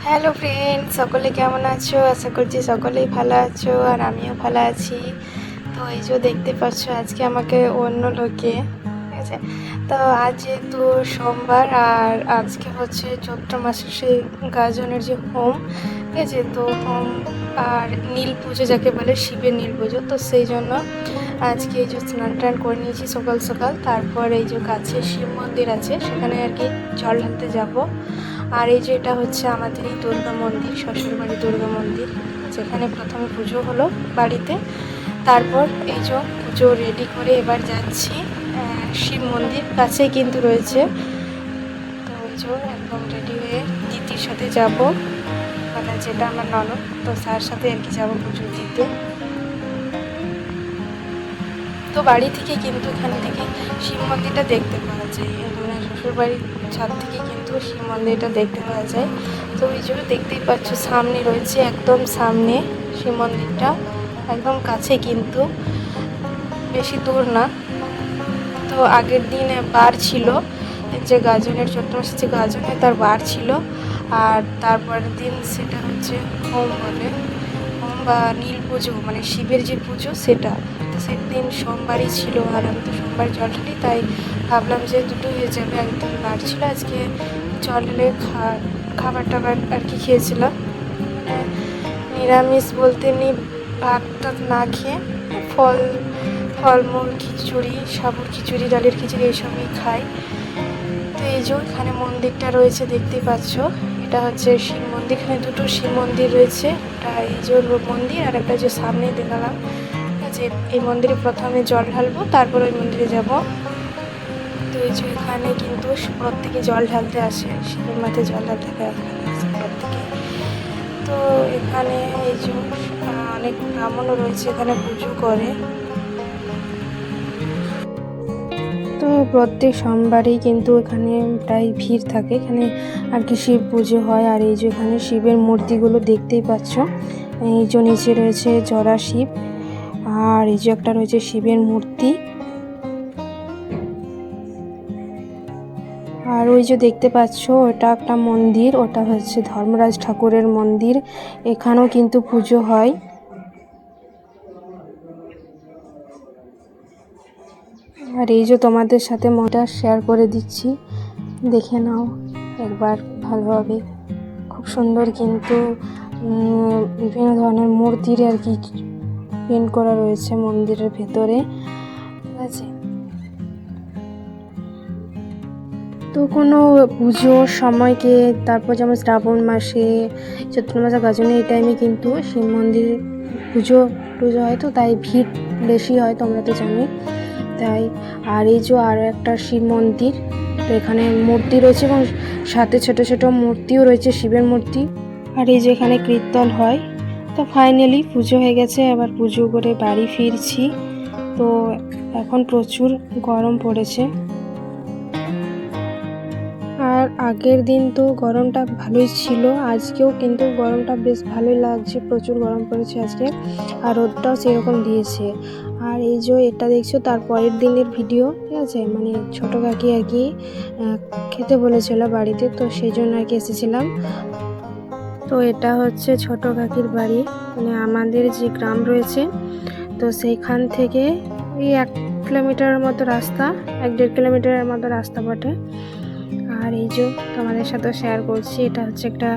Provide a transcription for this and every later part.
Hello friend, সকলে কেমন আছো? আশা করছি সকলেই ভালো আছো আর আমিও ভালো আছি। তো এই যে দেখতে পাচ্ছ আজকে আমাকে অন্য লোকে, ঠিক আছে? তো আজ যেহেতু সোমবার আর আজকে হচ্ছে চৈত্র মাসের সেই গাজনের যে হোম, ঠিক আছে? তো হোম আর নীল পুজো যাকে বলে, শিবের নীল পুজো, তো সেই জন্য আজকে এই যে স্নান টান করে নিয়েছি সকাল সকাল। তারপর এই যে কাছে শিব মন্দির আছে, সেখানে আর কি জল ঢালতে যাবো। আর এই যে এটা হচ্ছে আমাদের এই দুর্গা মন্দির, শ্বশুরবাড়ি দুর্গা মন্দির, যেখানে প্রথমে পুজো হলো বাড়িতে। তারপর এই যে পুজো রেডি করে এবার যাচ্ছি শিব মন্দির, কাছেই কিন্তু রয়েছে। তো ওই যে একদম রেডি হয়ে দিদির সাথে যাব, মানে যেটা আমার ননদ, তো তার সাথে আর কি যাবো পুজো দিতে। তো বাড়ি থেকে কিন্তু এখান থেকে শিব মন্দিরটা দেখতে পাওয়া যায়, মানে শ্বশুরবাড়ির ছাদ থেকে কিন্তু শিব মন্দিরটা দেখতে পাওয়া যায়। তো ওই জন্য দেখতেই পাচ্ছ সামনে রয়েছে, একদম সামনে শিব মন্দিরটা, একদম কাছে কিন্তু, বেশি দূর না। তো আগের দিন বার ছিল, যে গাজনের চৈত্র মাসে যে গাজনে তার বার ছিল, আর তারপরের দিন সেটা হচ্ছে হোম বলে, হোম বা নীল পুজো, মানে শিবের যে পুজো সেটা। তো সেদিন সোমবারই ছিল আর আমি তো সোমবার জল ঢালি, তাই ভাবলাম যে দুটো হয়ে যাবে। একদিন বার ছিল, আজকে জল ঢেলে খাবার টাবার আর কি খেয়েছিলাম। নিরামিষ বলতে এমনি ভাত টাত না খেয়ে ফলমূল, খিচুড়ি, সাবুর খিচুড়ি, ডালের খিচুড়ি এইসবই খাই। তো এই যে এখানে মন্দিরটা রয়েছে দেখতেই পাচ্ছ, এটা হচ্ছে শিব মন্দির। এখানে দুটো শিব মন্দির রয়েছে, একটা এই যে মন্দির আর একটা যে সামনে দেখালাম, ঠিক আছে? এই মন্দিরে প্রথমে জল ঢালবো, তারপর ওই মন্দিরে যাব। তো এই যে এখানে কিন্তু প্রত্যেকে জল ঢালতে আসে, শিবের মাথায় জল ঢালতে আসে প্রত্যেকে। তো এখানে এই যে অনেক ব্রাহ্মণও রয়েছে, এখানে পুজো করে। তো প্রত্যেক সোমবারেই কিন্তু এখানে প্রায় ভিড় থাকে, এখানে আর কি শিব পুজো হয়। আর এই যে এখানে শিবের মূর্তিগুলো দেখতেই পাচ্ছ, এই যে নিচে রয়েছে জরা শিব, আর এই যে একটা রয়েছে শিবের মূর্তি। আর ওই যে দেখতে পাচ্ছ ওটা একটা মন্দির, ওটা হচ্ছে ধর্মরাজ ঠাকুরের মন্দির, এখানেও কিন্তু পুজো হয়। আর এই যে তোমাদের সাথে মনটা শেয়ার করে দিচ্ছি, দেখে নাও একবার ভালোভাবে। খুব সুন্দর কিন্তু বিভিন্ন ধরনের মূর্তির আর কি পেন্ট করা রয়েছে মন্দিরের ভেতরে, ঠিক আছে? তো কোনো পুজোর সময়কে, তারপর যেমন শ্রাবণ মাসে, চৈত্র মাসে গাজনে, এই টাইমে কিন্তু শিব মন্দিরে পুজো হয়, তো তাই ভিড় বেশি হয়, তোমরা তো জানোই। তাই আর এই যে আরও একটা শিব মন্দির, তো এখানে মূর্তি রয়েছে এবং সাথে ছোট ছোট মূর্তিও রয়েছে, শিবের মূর্তি। আর এই যে এখানে কীর্তন হয়। তো ফাইনালি পুজো হয়ে গেছে, এবার পুজো করে বাড়ি ফিরছি। তো এখন প্রচুর গরম পড়েছে, আর আগের দিন তো গরমটা ভালোই ছিল, আজকেও কিন্তু গরমটা বেশ ভালোই লাগছে, প্রচুর গরম পড়েছে আজকে, আর রোদটাও সেরকম দিয়েছে। আর এই যে এটা দেখছো তার পরের দিনের ভিডিও, ঠিক আছে? মানে ছোটো কাকি আর কি খেতে বলেছিল বাড়িতে, তো সেই জন্য আর কি এসেছিলাম। তো এটা হচ্ছে ছোটো কাকির বাড়ি, মানে আমাদের যে গ্রাম রয়েছে, তো সেইখান থেকে এই 1 কিলোমিটারের মতো রাস্তা, 1-1.5 কিলোমিটারের মতো রাস্তা বটে। আর এই যে তোমাদের সাথে শেয়ার করছি, এটা হচ্ছে একটা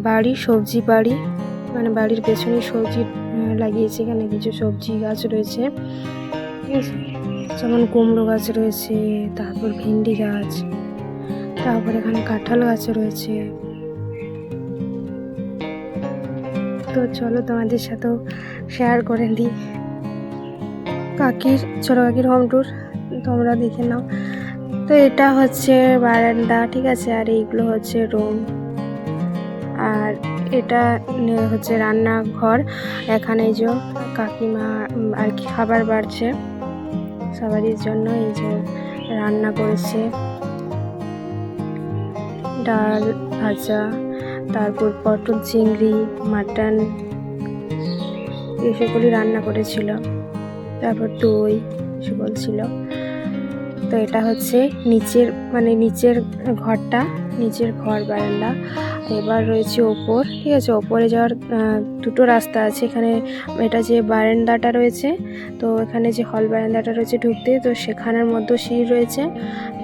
বাড়ি, সবজি বাড়ি, মানে বাড়ির পেছনে সবজি লাগিয়েছে, এখানে কিছু সবজি গাছ রয়েছে, যেমন কুমড়ো গাছ রয়েছে, তারপর ভেন্ডি গাছ, তারপর এখানে কাঁঠাল গাছ রয়েছে। তো চলো তোমাদের সাথেও শেয়ার করে দিই ছোটো কাকির হোম ট্যুর, তোমরা দেখে নাও। তো এটা হচ্ছে বারান্দা, ঠিক আছে? আর এইগুলো হচ্ছে রুম, আর এটা হচ্ছে রান্নাঘর। এখানে এই যে কাকিমা আর কি খাবার বাড়ছে সবারই জন্য, এই যে রান্না করেছে, ডাল, ভাজা, তারপর পটল, চিংড়ি, মাটন, এসবগুলি রান্না করেছিল, তারপর দই সে বলছিল। তো এটা হচ্ছে নিচের ঘরটা, নিচের ঘর বারান্দা। এবার রয়েছে ওপর, ঠিক আছে। ওপরে যাওয়ার দুটো রাস্তা আছে এখানে। এটা যে বারান্দাটা রয়েছে, তো এখানে যে হল বারান্দাটা রয়েছে ঢুকতে, তো সেখানের মধ্যে সিঁড়ি রয়েছে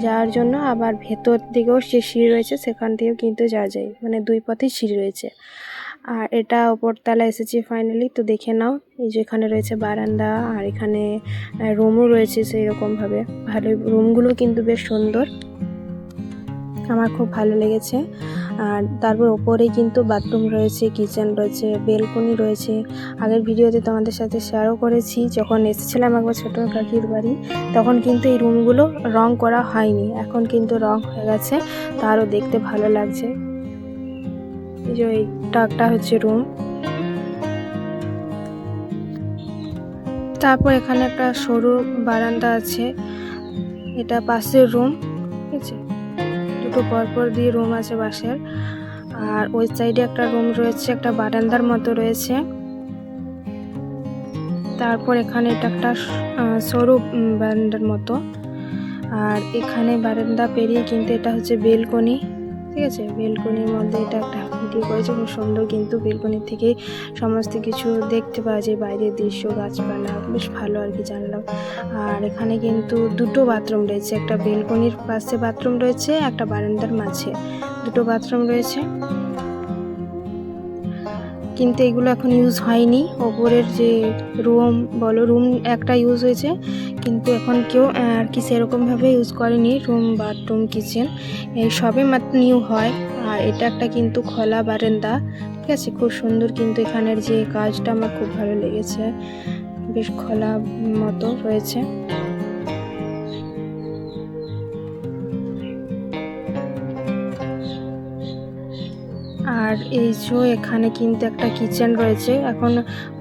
যাওয়ার জন্য। আবার ভেতর দিকেও যে সিঁড়ি রয়েছে সেখান থেকেও কিন্তু যাওয়া যায়, মানে দুই পথেই সিঁড়ি রয়েছে। আর এটা ওপরতলা এসেছি ফাইনালি, তো দেখে নাও। এই যে এখানে রয়েছে বারান্দা, আর এখানে রুমও রয়েছে সেই রকমভাবে। ভালো, রুমগুলো কিন্তু বেশ সুন্দর, আমার খুব ভালো লেগেছে। আর তারপর ওপরেই কিন্তু বাথরুম রয়েছে, কিচেন রয়েছে, বেলকনি রয়েছে। আগের ভিডিওতে তোমাদের সাথে শেয়ারও করেছি, যখন এসেছিলাম একবার ছোটো কাকির বাড়ি, তখন কিন্তু এই রুমগুলো রং করা হয়নি, এখন কিন্তু রং হয়ে গেছে, তো আরও দেখতে ভালো লাগছে। এই যে এইটা একটা হচ্ছে রুম। তারপর এখানে একটা সরু বারান্দা আছে, এটা পাশের রুম, ঠিক আছে। দুটো পরপর দিয়ে রুম আছে বাসের। আর ওই সাইডে একটা রুম রয়েছে, একটা বারান্দার মতো রয়েছে। তারপর এখানে এটা একটা সরু বারান্দার মতো। আর এখানে বারান্দা পেরিয়ে কিন্তু এটা হচ্ছে বেলকনি, ঠিক আছে। বেলকনির মধ্যে এটা একটা ভিডিও করেছে, খুব সুন্দর কিন্তু বেলকনির থেকে সমস্ত কিছু দেখতে পাওয়া যায়, বাইরের দৃশ্য, গাছপালা, বেশ ভালো আর কি জানলাম। আর এখানে কিন্তু দুটো বাথরুম রয়েছে, একটা বেলকনির পাশে বাথরুম রয়েছে, একটা বারান্দার মাঝে দুটো বাথরুম রয়েছে। কিন্তু এগুলো এখন ইউজ হয়নি। ওপরের যে রুম বলো, রুম একটা ইউজ হয়েছে, কিন্তু এখন কেউ আর কি সেরকমভাবে ইউজ করেনি রুম, বাথরুম, কিচেন, এই সবে মাত্র নিউ হয়। আর এটা একটা কিন্তু খোলা বারান্দা, ঠিক আছে। খুব সুন্দর কিন্তু এখানের যে কাজটা আমার খুব ভালো লেগেছে, বেশ খোলা মতো রয়েছে। আর এই যে এখানে কিন্তু একটা কিচেন রয়েছে। এখন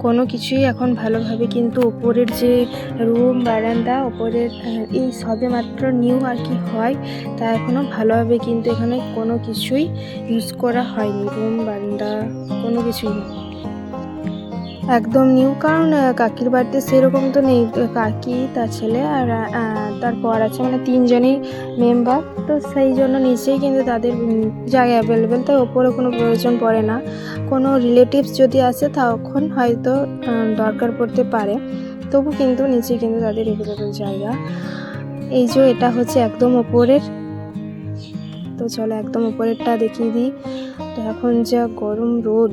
কোনো কিছুই এখন ভালোভাবে কিন্তু ওপরের যে রুম, বারান্দা, ওপরের এই সবে মাত্র নিউ আর কি হয়, তা এখনও ভালোভাবে কিন্তু এখানে কোনো কিছুই ইউজ করা হয়নি, রুম, বারান্দা কোনো কিছুই না, একদম নিউ। কারণ কাকির বাড়িতে সেরকম তো নেই, কাকি, তার ছেলে আর তারপর আছে, মানে তিনজনই মেম্বার, তো সেই জন্য নিচেই কিন্তু তাদের জায়গা অ্যাভেলেবেল, তাই ওপরে কোনো প্রয়োজন পড়ে না। কোনো রিলেটিভস যদি আসে তখন হয়তো দরকার পড়তে পারে, তবু কিন্তু নিচে কিন্তু তাদের অ্যাভেলেবেল জায়গা। এই যে এটা হচ্ছে একদম ওপরের, তো চলো একদম ওপরেরটা দেখিয়ে দিই। তো এখন যা গরম রোদ,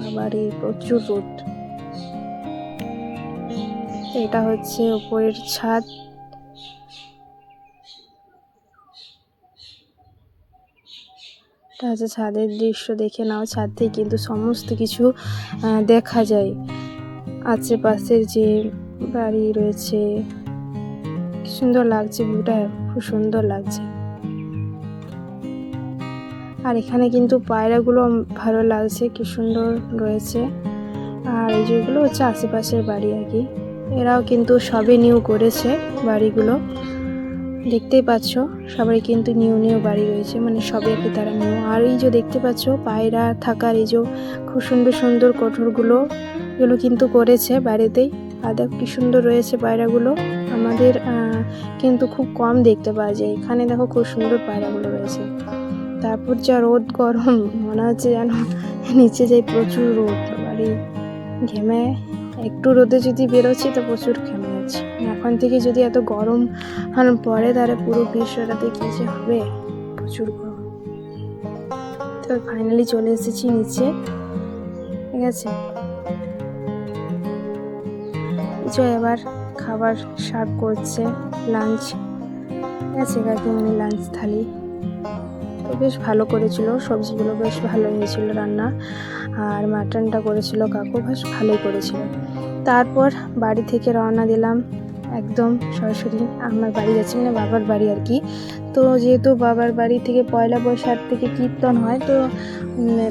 আবার এই প্রচুর রোদ। এটা হচ্ছে উপরের ছাদ। এটা হচ্ছে ছাদের দৃশ্য, দেখে নাও। ছাদ থেকে কিন্তু সমস্ত কিছু দেখা যায়, আশেপাশের যে বাড়ি রয়েছে, কি সুন্দর লাগছে, ভিউটা খুব সুন্দর লাগছে। আর এখানে কিন্তু পায়রাগুলো ভালো লাগছে, কি সুন্দর রয়েছে। আর এই যেগুলো হচ্ছে আশেপাশের বাড়ি আর কি, এরাও কিন্তু সবে নিউ করেছে বাড়িগুলো, দেখতেই পাচ্ছ। সবাই কিন্তু নিউ নিউ বাড়ি রয়েছে, মানে সবে আর কি তারা নিউ। আর এই যে দেখতে পাচ্ছ পায়রা থাকার এই যে খুব সুন্দর সুন্দর কোঠরগুলো, এগুলো কিন্তু করেছে বাড়িতেই। আর দেখ কি সুন্দর রয়েছে পায়রাগুলো, আমাদের কিন্তু খুব কম দেখতে পাওয়া যায়। এখানে দেখো খুব সুন্দর পায়রাগুলো রয়েছে। তারপর যা রোদ, গরম, মনে হচ্ছে যেন নিচে যাই, প্রচুর রোদ, বাড়ি ঘেমে। একটু রোদে যদি বেরোচ্ছি তো প্রচুর ঘেমে যাচ্ছি। এখন থেকে যদি এত গরম পরে, তাহলে পুরো গ্রীষ্মটাতে কী যে হবে, প্রচুর গরম। তো ফাইনালি চলে এসেছি নিচে, ঠিক আছে। এবার খাবার সার্ভ করছে, লাঞ্চ, ঠিক আছে, কাকিমণি লাঞ্চ থালি। তো বেশ ভালো করেছিল, সবজিগুলো বেশ ভালো হয়েছিল রান্না, আর মাটনটা করেছিল কাকু, বেশ ভালোই করেছিল। তারপর বাড়ি থেকে রওনা দিলাম, একদম সরাসরি আমার বাড়ি যাচ্ছি, মানে বাবার বাড়ি আর কি। তো যেহেতু বাবার বাড়ি থেকে পয়লা বৈশাখ থেকে কীর্তন হয়, তো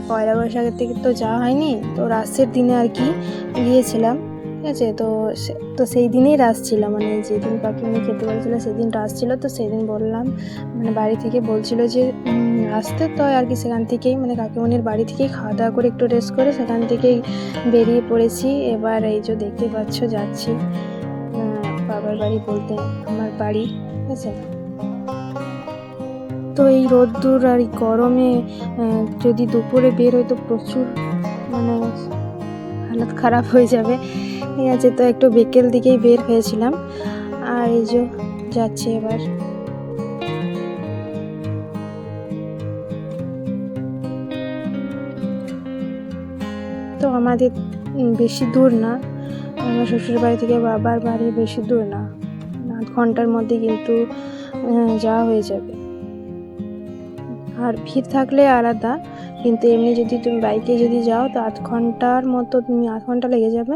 পয়লা বৈশাখের থেকে তো যাওয়া হয়নি, তো রাসের দিনে আর কি গিয়েছিলাম, ঠিক আছে। তো সেই দিনেই রাস ছিল, মানে যেদিন কাকিমণি খেতে বলেছিল সেদিন রাস ছিল। তো সেদিন বললাম, মানে বাড়ি থেকে বলছিল যে আসতে, তো আর কি সেখান থেকেই, মানে কাকিমণির বাড়ি থেকেই খাওয়া দাওয়া করে একটু রেস্ট করে সেখান থেকেই বেরিয়ে পড়েছি। এবার এই যে দেখতে পাচ্ছ যাচ্ছি বাবার বাড়ি, বলতে আমার বাড়ি, ঠিক আছে। তো এই রোদ্দুর আর এই গরমে যদি দুপুরে বের হয় তো প্রচুর মানে হালত খারাপ হয়ে যাবে, ঠিক আছে। তো একটু বিকেল দিকেই বের হয়েছিলাম, আর এই যে যাচ্ছি এবার। তো আমাদের বেশি দূর না, আমার শ্বশুর বাড়ি থেকে বাবার বাড়ি বেশি দূর না, 8 ঘন্টার মধ্যে কিন্তু যাওয়া হয়ে যাবে। আর ভিড় থাকলে আলাদা, কিন্তু এমনি যদি তুমি বাইকে যদি যাও তো 8 ঘন্টার মতো, তুমি 8 ঘন্টা লেগে যাবে,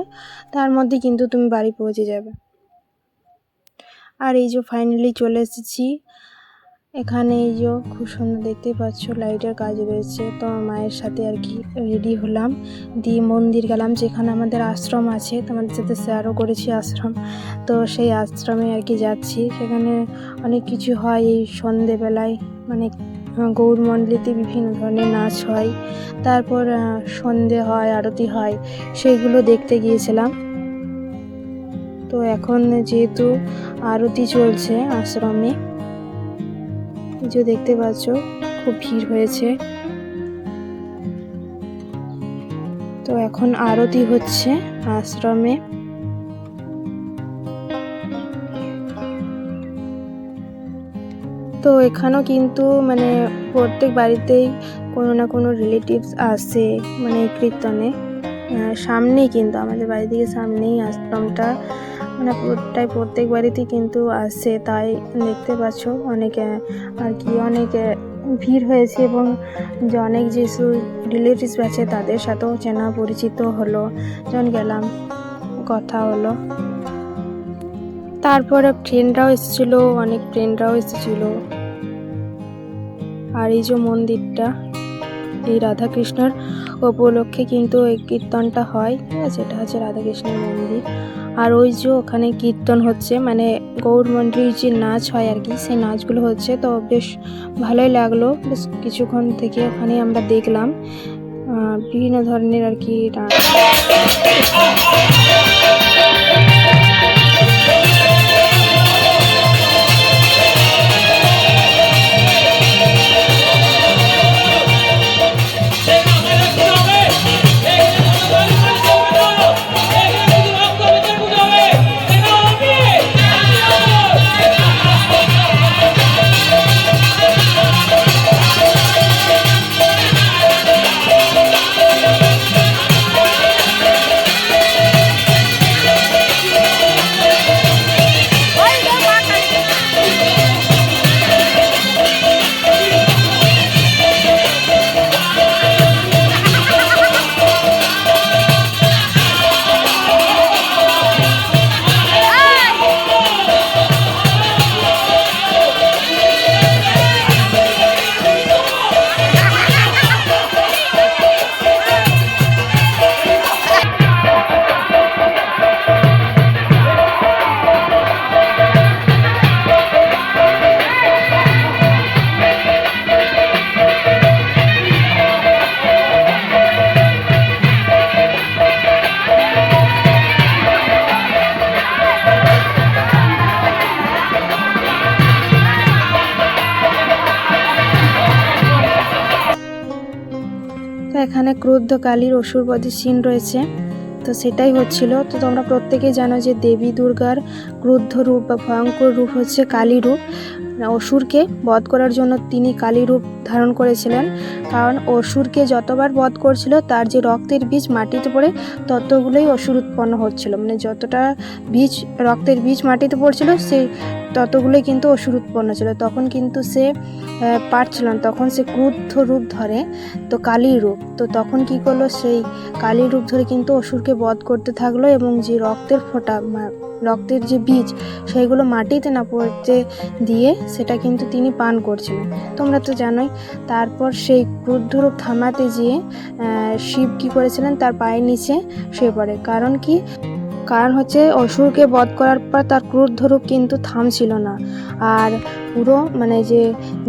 তার মধ্যে কিন্তু তুমি বাড়ি পৌঁছে যাবে। আর এই যে ফাইনালি চলে এসেছি এখানে। এই যে খুব সুন্দর দেখতেই পাচ্ছ, লাইটের কাজ রয়েছে। তো মায়ের সাথে আর কি রেডি হলাম, দিয়ে মন্দির গেলাম যেখানে আমাদের আশ্রম আছে, তোমাদের সাথে শেয়ারও করেছি আশ্রম। তো সেই আশ্রমে আর কি যাচ্ছি, সেখানে অনেক কিছু হয় এই সন্ধেবেলায়, মানে গৌরমণ্ডলীতে বিভিন্ন ধরনের নাচ হয়, তারপর সন্ধে হয়, আরতি হয়, সেইগুলো দেখতে গিয়েছিলাম। তো এখন যেহেতু আরতি চলছে আশ্রমে, যে দেখতে পাচ্ছ খুব ভিড় হয়েছে। তো এখন আরতি হচ্ছে আশ্রমে। তো এখানেও কিন্তু মানে প্রত্যেক বাড়িতেই কোনো না কোনো রিলেটিভস আসে, মানে কীর্তনে। সামনেই কিন্তু আমাদের বাড়ি থেকে সামনেই আশ্রমটা, মানে প্রত্যেক বাড়িতেই কিন্তু আসে। তাই দেখতে পাচ্ছ অনেক আর কি অনেক ভিড় হয়েছে, এবং যে অনেক যেসব রিলেটিভস আছে তাদের সাথেও চেনা পরিচিত হলো, যখন গেলাম কথা হলো। তারপরে ফ্রেন্ডরাও এসেছিলো, অনেক ফ্রেন্ডরাও এসেছিলো। আর এই যে মন্দিরটা, এই রাধাকৃষ্ণর উপলক্ষে কিন্তু এই কীর্তনটা হয়, ঠিক আছে। এটা হচ্ছে রাধাকৃষ্ণের মন্দির। আর ওই যে ওখানে কীর্তন হচ্ছে, মানে গৌরমণ্ডলীর যে নাচ হয় আর কি, সেই নাচগুলো হচ্ছে। তো বেশ ভালোই লাগলো, বেশ কিছুক্ষণ থেকে ওখানে আমরা দেখলাম বিভিন্ন ধরনের আর কি নাচ। এখানে ক্রুদ্ধ কালীর অসুরবধের সিন রয়েছে, তো সেটাই হচ্ছিল। তো তোমরা প্রত্যেকেই জানো যে দেবী দুর্গার ক্রুদ্ধ রূপ বা ভয়ঙ্কর রূপ হচ্ছে কালী রূপ। অসুরকে বধ করার জন্য তিনি কালী রূপ ধারণ করেছিলেন, কারণ অসুরকে যতবার বধ করছিল তার যে রক্তের বীজ মাটিতে পড়ে ততগুলোই অসুর উৎপন্ন হচ্ছিল, মানে যতটা বীজ রক্তের বীজ মাটিতে পড়ছিল সেই ততগুলোই কিন্তু অসুর উৎপন্ন ছিল। তখন কিন্তু সে পারছিল না, তখন সে ক্রুদ্ধ রূপ ধরে, তো কালী রূপ। তো তখন কি করলো, সেই কালী রূপ ধরে কিন্তু অসুরকে বধ করতে থাকলো, এবং যে রক্তের ফোঁটা রক্তের যে বীজ সেইগুলো মাটিতে না পড়তে দিয়ে সেটা কিন্তু তিনি পান করছিলেন, তোমরা তো জানোই। তারপর সেই ক্রুদ্ধ রূপ থামাতে গিয়ে শিব কি করেছিলেন, তার পায়ের নিচে শুয়ে পড়ে। কারণ হচ্ছে অসুরকে বধ করার পর তার ক্রুদ্ধ রূপ কিন্তু থামছিল না, আর পুরো মানে যে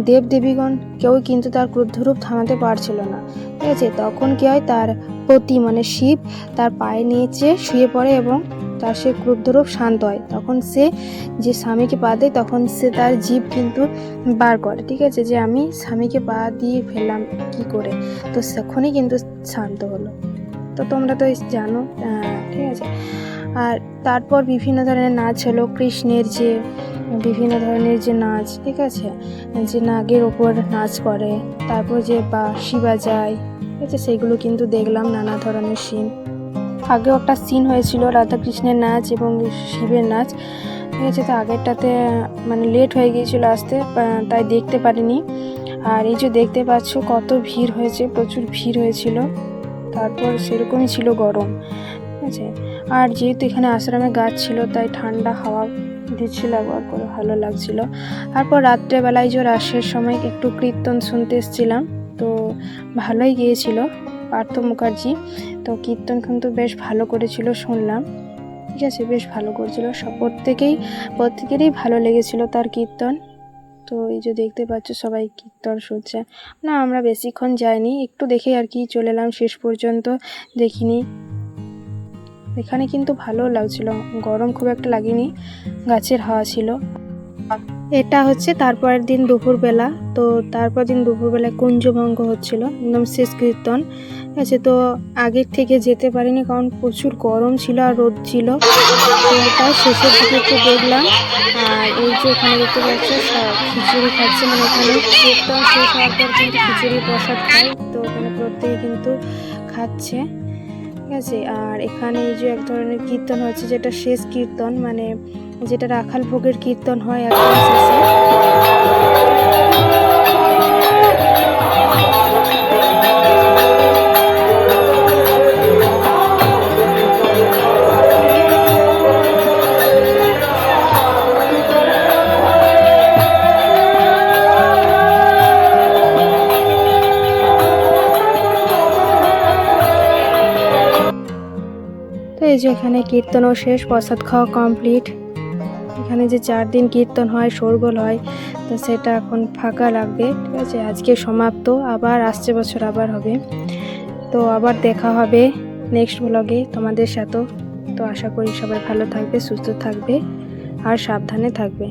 দেবদেবীগণ কেউ কিন্তু তার ক্রুদ্ধ রূপ থামাতে পারছিল না, ঠিক আছে। তখন কি হয়, তার পতি মানে শিব তার পায়ের নিচে শুয়ে পড়ে এবং তার সে ক্রুদ্ধরূপ শান্ত হয়, তখন সে যে স্বামীকে পা দেয় তখন সে তার জীব কিন্তু বার করে, ঠিক আছে, যে আমি স্বামীকে পা দিয়ে ফেললাম কি করে, তো তখনই কিন্তু শান্ত হলো। তো তোমরা তো জানো, ঠিক আছে। আর তারপর বিভিন্ন ধরনের নাচ হলো, কৃষ্ণের যে বিভিন্ন ধরনের যে নাচ, ঠিক আছে, যে নাগের ওপর নাচ করে, তারপর যে বাঁশি বাজায়, ঠিক আছে, সেগুলো কিন্তু দেখলাম, নানা ধরনের সিন। আগেও একটা সিন হয়েছিল রাধা কৃষ্ণের নাচ এবং শিবের নাচ, ঠিক আছে, তো আগেরটাতে মানে লেট হয়ে গিয়েছিল আসতে, তাই দেখতে পারিনি। আর এই যে দেখতে পাচ্ছ কত ভিড় হয়েছে, প্রচুর ভিড় হয়েছিল, তারপর সেরকমই ছিল গরম, ঠিক আছে। আর যেহেতু এখানে আশ্রমে গাছ ছিল তাই ঠান্ডা হাওয়া দিচ্ছিল, একবার করে ভালো লাগছিল। তারপর রাত্রেবেলায় যে রাসের সময় একটু কীর্তন শুনতে এসেছিলাম, তো ভালোই গিয়েছিল পার্থ মুখার্জি, তো কীর্তন কিন্তু বেশ ভালো করেছিল শুনলাম, ঠিক আছে, বেশ ভালো করেছিল, সব প্রত্যেকেরই ভালো লেগেছিল তার কীর্তন। তো এই যে দেখতে পাচ্ছ সবাই কীর্তন শুনছে, না আমরা বেশিক্ষণ যাইনি, একটু দেখে আর কি চলে এলাম, শেষ পর্যন্ত দেখিনি। এখানে কিন্তু ভালো লাগছিল, গরম খুব একটা লাগেনি, গাছের হাওয়া ছিল। এটা হচ্ছে তারপরের দিন দুপুরবেলা, তো তারপর দিন দুপুরবেলায় কুঞ্জভঙ্গ হচ্ছিল, একদম শেষ কীর্তন, ঠিক আছে। তো আগের থেকে যেতে পারিনি কারণ প্রচুর গরম ছিল আর রোদ ছিল, তো তাই শেষের দিকে একটু দেখলাম। আর এই যে এখানে দেখতে পাচ্ছ খিচুড়ি খাচ্ছে, মানে এখানে কীর্তন শেষ হওয়ার পর কিন্তু খিচুড়ি প্রসাদ খায়, তো ওখানে প্রত্যেকে কিন্তু খাচ্ছে, ঠিক আছে। আর এখানে এই যে এক ধরনের কীর্তন হচ্ছে, যেটা শেষ কীর্তন, মানে যেটা রাখাল ভোগের কীর্তন হয় একদম শেষে। তো এই যে এখানে কীর্তনও শেষ, প্রসাদ খাওয়া কমপ্লিট। এখানে যে 4 দিন কীর্তন হয়, শোরগোল হয়, তো সেটা এখন ফাঁকা লাগবে, ঠিক আছে, আজকে সমাপ্ত, আবার আসছে বছর আবার হবে। তো আবার দেখা হবে নেক্সট ব্লগে তোমাদের সাথেও। তো আশা করি সবাই ভালো থাকবে, সুস্থ থাকবে আর সাবধানে থাকবে।